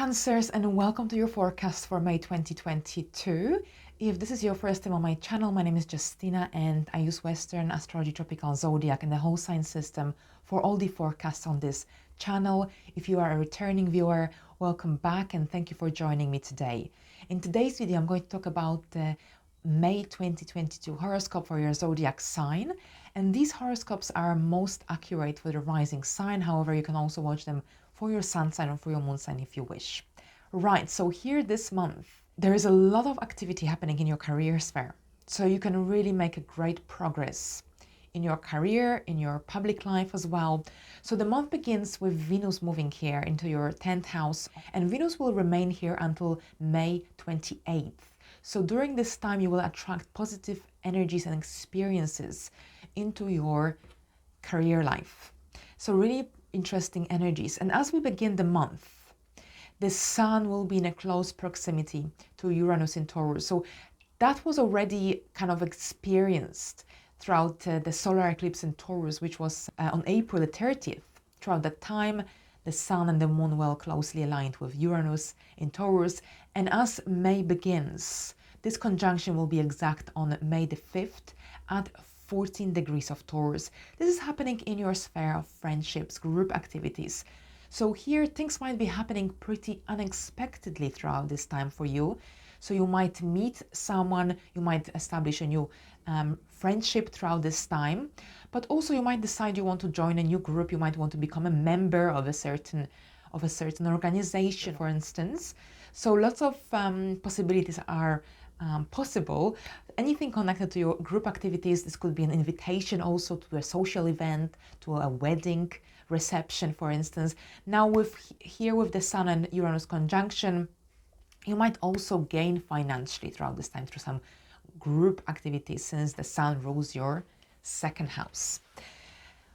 Cancers, and welcome to your forecast for May 2022. If this is your first time on my channel, my name is Justina and I use Western Astrology, Tropical Zodiac and the whole sign system for all the forecasts on this channel. If you are a returning viewer, welcome back and thank you for joining me today. In today's video, I'm going to talk about the May 2022 horoscope for your zodiac sign, and these horoscopes are most accurate for the rising sign. However, you can also watch them for your sun sign or for your moon sign if you wish. Right, so here this month there is a lot of activity happening in your career sphere, so you can really make a great progress in your career, in your public life as well. So the month begins with Venus moving here into your 10th house, and Venus will remain here until May 28th. So during this time, you will attract positive energies and experiences into your career life. So really interesting energies. And as we begin the month, the sun will be in a close proximity to Uranus in Taurus. So that was already kind of experienced throughout the solar eclipse in Taurus, which was on April the 30th. Throughout that time, the sun and the moon were closely aligned with Uranus in Taurus. And as May begins, this conjunction will be exact on May the 5th at 14 degrees of Taurus. This is happening in your sphere of friendships, group activities. So here things might be happening pretty unexpectedly throughout this time for you. So you might meet someone, you might establish a new friendship throughout this time, but also you might decide you want to join a new group. You might want to become a member of a certain organization, for instance. So lots of possibilities are possible. Anything connected to your group activities. This could be an invitation also to a social event, to a wedding reception, for instance. Now with the Sun and Uranus conjunction, you might also gain financially throughout this time through some group activities, since the Sun rules your second house.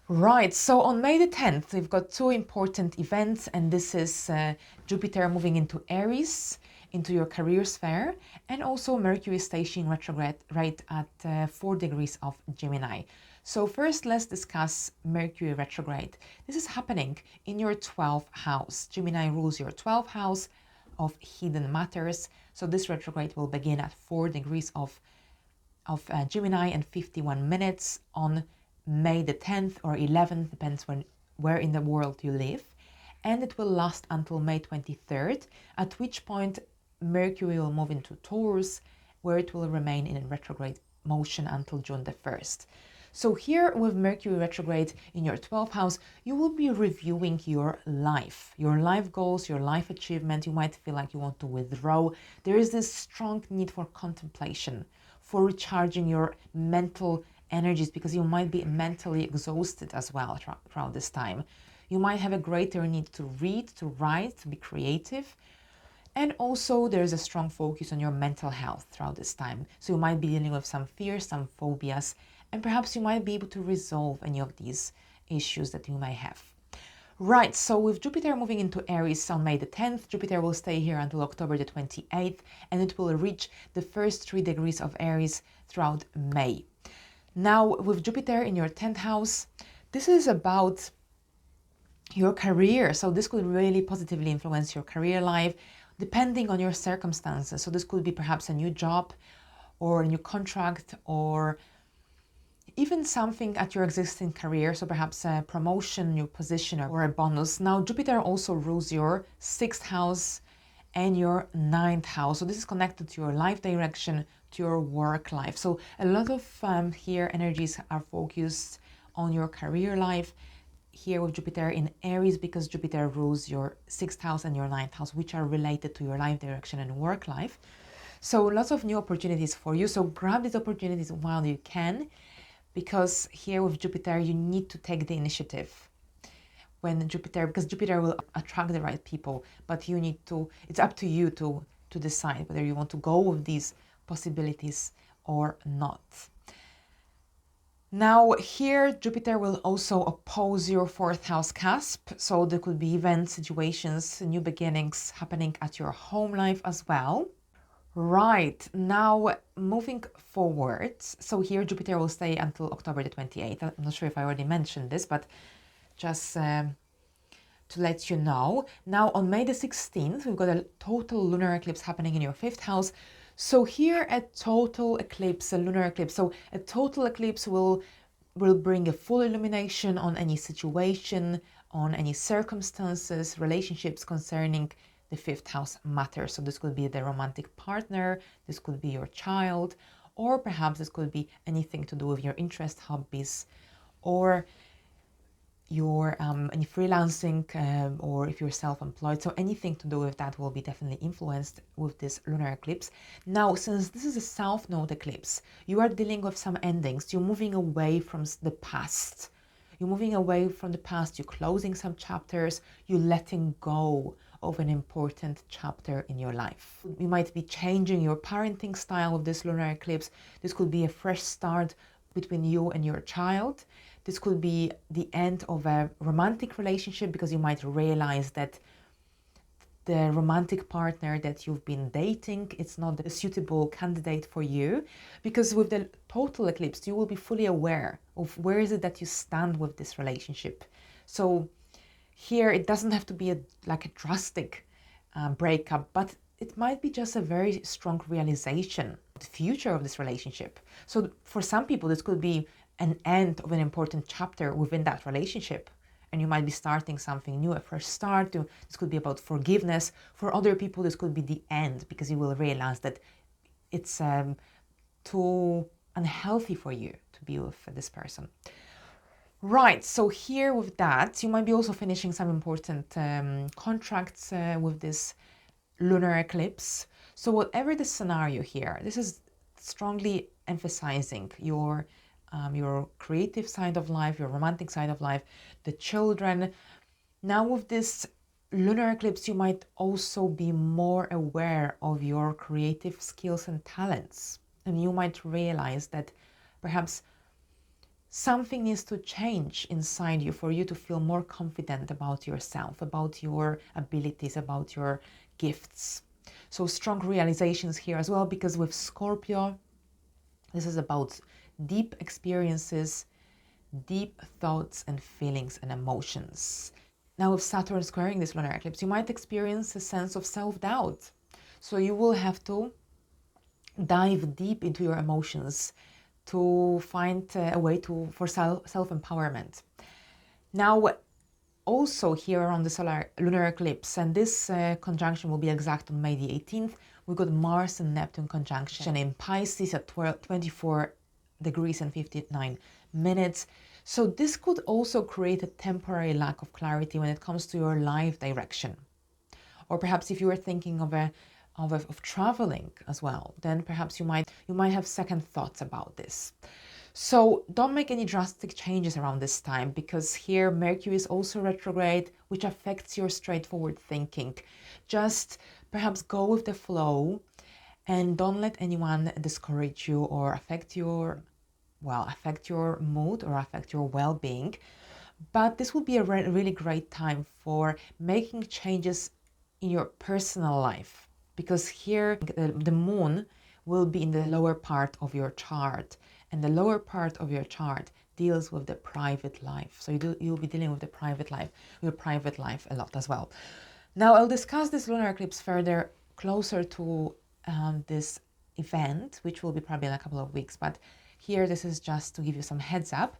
Right, so on May the 10th, we've got two important events, and this is Jupiter moving into Aries, into your career sphere, and also Mercury stationing retrograde right at 4 degrees of Gemini. So first, let's discuss Mercury retrograde. This is happening in your 12th house. Gemini rules your 12th house of hidden matters. So this retrograde will begin at 4 degrees of Gemini and 51 minutes on May the 10th or 11th, depends where in the world you live. And it will last until May 23rd, at which point Mercury will move into Taurus, where it will remain in retrograde motion until June the 1st. So here with Mercury retrograde in your 12th house, you will be reviewing your life goals, your life achievement. You might feel like you want to withdraw. There is this strong need for contemplation, for recharging your mental energies, because you might be mentally exhausted as well throughout this time. You might have a greater need to read, to write, to be creative. And also there is a strong focus on your mental health throughout this time. So you might be dealing with some fears, some phobias, and perhaps you might be able to resolve any of these issues that you may have. Right, so with Jupiter moving into Aries on May the 10th, Jupiter will stay here until October the 28th, and it will reach the first 3 degrees of Aries throughout May. Now, with Jupiter in your 10th house, this is about your career. So this could really positively influence your career life, depending on your circumstances. So this could be perhaps a new job or a new contract, or even something at your existing career. So perhaps a promotion, new position, or a bonus. Now, Jupiter also rules your 6th house and your 9th house. So this is connected to your life direction, to your work life. So a lot of here energies are focused on your career life here with Jupiter in Aries, because Jupiter rules your 6th house and your 9th house, which are related to your life direction and work life. So lots of new opportunities for you. So grab these opportunities while you can, because here with Jupiter, you need to take the initiative. Because Jupiter will attract the right people, but it's up to you to decide whether you want to go with these possibilities or not. Now here, Jupiter will also oppose your 4th house cusp. So there could be events, situations, new beginnings happening at your home life as well. Right, now moving forward. So here Jupiter will stay until October the 28th. I'm not sure if I already mentioned this, but just to let you know. Now on May the 16th, we've got a total lunar eclipse happening in your 5th house. So here a total eclipse, a lunar eclipse, so a total eclipse will bring a full illumination on any situation, on any circumstances, relationships concerning the 5th house matter. So this could be the romantic partner, this could be your child, or perhaps this could be anything to do with your interest, hobbies, or your any freelancing, or if you're self-employed. So anything to do with that will be definitely influenced with this lunar eclipse. Now, since this is a south node eclipse, you are dealing with some endings. You're moving away from the past. You're moving away from the past. You're closing some chapters. You're letting go of an important chapter in your life. You might be changing your parenting style with this lunar eclipse. This could be a fresh start between you and your child. This could be the end of a romantic relationship, because you might realize that the romantic partner that you've been dating, it's not a suitable candidate for you. Because with the total eclipse, you will be fully aware of where is it that you stand with this relationship. So here it doesn't have to be like a drastic breakup, but it might be just a very strong realization of the future of this relationship. So for some people, this could be an end of an important chapter within that relationship, and you might be starting something new, a fresh start. This could be about forgiveness. For other people, this could be the end, because you will realize that it's too unhealthy for you to be with this person. Right, so here with that, you might be also finishing some important contracts with this lunar eclipse. So whatever the scenario here, this is strongly emphasizing your creative side of life, your romantic side of life, the children. Now with this lunar eclipse, you might also be more aware of your creative skills and talents. And you might realize that perhaps something needs to change inside you for you to feel more confident about yourself, about your abilities, about your gifts. So strong realizations here as well, because with Scorpio, this is about deep experiences, deep thoughts and feelings and emotions. Now with Saturn squaring this lunar eclipse, you might experience a sense of self-doubt. So you will have to dive deep into your emotions to find a way for self-empowerment. Now also here on the lunar eclipse, and this conjunction will be exact on May the 18th, we've got Mars and Neptune conjunction in Pisces at 24 degrees and 59 minutes. So this could also create a temporary lack of clarity when it comes to your life direction. Or perhaps if you were thinking of traveling as well, then perhaps you might have second thoughts about this. So don't make any drastic changes around this time, because here Mercury is also retrograde, which affects your straightforward thinking. Just perhaps go with the flow and don't let anyone discourage you or affect your mood or affect your well-being. But this will be a really great time for making changes in your personal life, because here the moon will be in the lower part of your chart, and the lower part of your chart deals with the private life. So you'll be dealing with the private life, your private life a lot as well. Now I'll discuss this lunar eclipse further closer to this event, which will be probably in a couple of weeks, but here this is just to give you some heads up.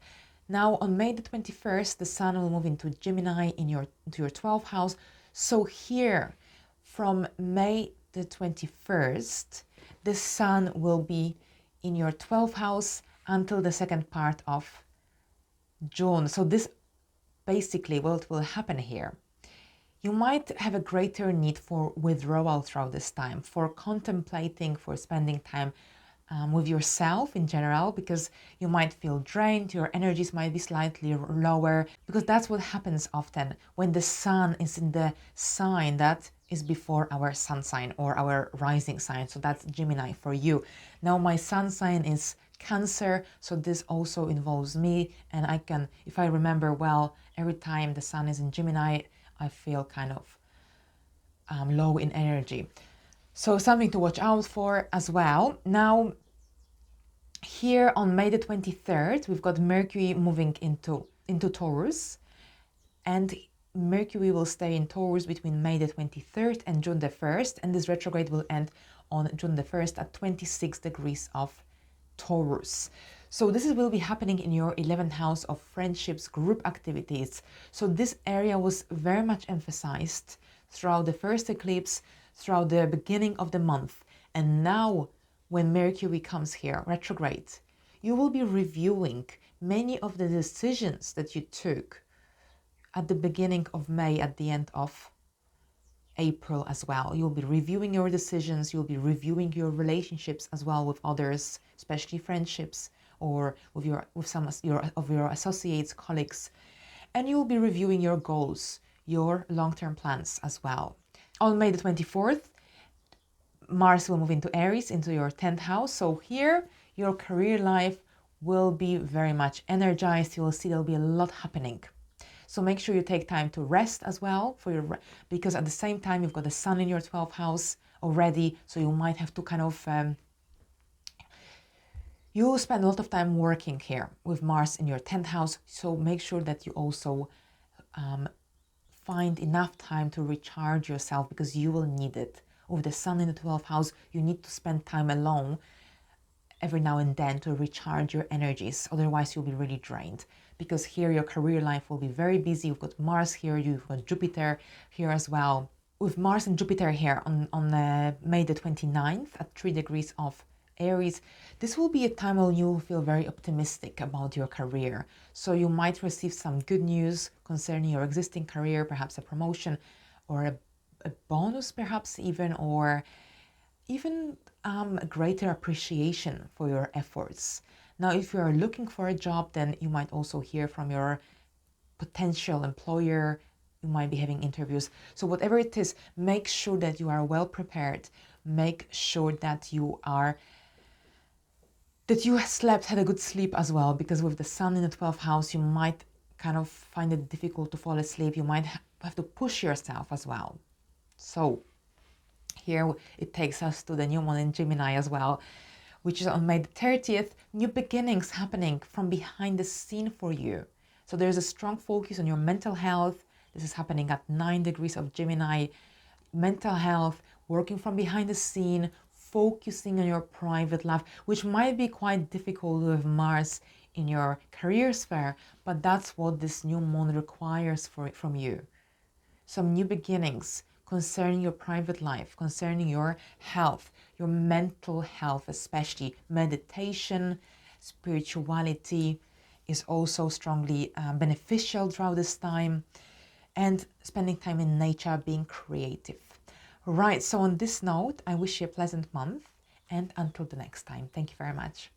Now on May the 21st, the Sun will move into Gemini into your 12th house. So here from May the 21st, the Sun will be in your 12th house until the second part of June. So this basically what will happen here. You might have a greater need for withdrawal throughout this time, for contemplating, for spending time with yourself in general, because you might feel drained, your energies might be slightly lower, because that's what happens often when the Sun is in the sign that is before our sun sign or our rising sign. So that's Gemini for you. Now my sun sign is Cancer, so this also involves me, and I can, if I remember well, every time the Sun is in Gemini, I feel kind of low in energy. So something to watch out for as well. Now, here on May the 23rd, we've got Mercury moving into Taurus. And Mercury will stay in Taurus between May the 23rd and June the 1st, and this retrograde will end on June the 1st at 26 degrees of Taurus. So this will be happening in your 11th house of friendships, group activities. So this area was very much emphasized throughout the first eclipse, throughout the beginning of the month. And now when Mercury comes here, retrograde, you will be reviewing many of the decisions that you took at the beginning of May, at the end of April as well. You'll be reviewing your decisions, you'll be reviewing your relationships as well with others, especially friendships, or with some of your associates, colleagues, and you'll be reviewing your goals, your long-term plans as well. On May the 24th, Mars will move into Aries, into your 10th house. So here, your career life will be very much energized. You will see there'll be a lot happening. So make sure you take time to rest as well, because at the same time, you've got the Sun in your 12th house already. So you might have to kind of, you'll spend a lot of time working here with Mars in your 10th house. So make sure that you also find enough time to recharge yourself, because you will need it. With the Sun in the 12th house, you need to spend time alone every now and then to recharge your energies. Otherwise, you'll be really drained, because here your career life will be very busy. You've got Mars here, you've got Jupiter here as well. With Mars and Jupiter here on May the 29th at 3 degrees of Aries, this will be a time when you will feel very optimistic about your career. So you might receive some good news concerning your existing career, perhaps a promotion or a bonus perhaps even, or even a greater appreciation for your efforts. Now, if you are looking for a job, then you might also hear from your potential employer. You might be having interviews. So whatever it is, make sure that you are well prepared. Make sure that you slept, had a good sleep as well, because with the Sun in the 12th house, you might kind of find it difficult to fall asleep. You might have to push yourself as well. So here it takes us to the new moon in Gemini as well, which is on May the 30th. New beginnings happening from behind the scene for you. So there's a strong focus on your mental health. This is happening at 9 degrees of Gemini. Mental health, working from behind the scene, focusing on your private life, which might be quite difficult with Mars in your career sphere, but that's what this new moon requires from you. Some new beginnings concerning your private life, concerning your health, your mental health, especially meditation, spirituality is also strongly beneficial throughout this time, and spending time in nature, being creative. Right, so on this note, I wish you a pleasant month, and until the next time, thank you very much.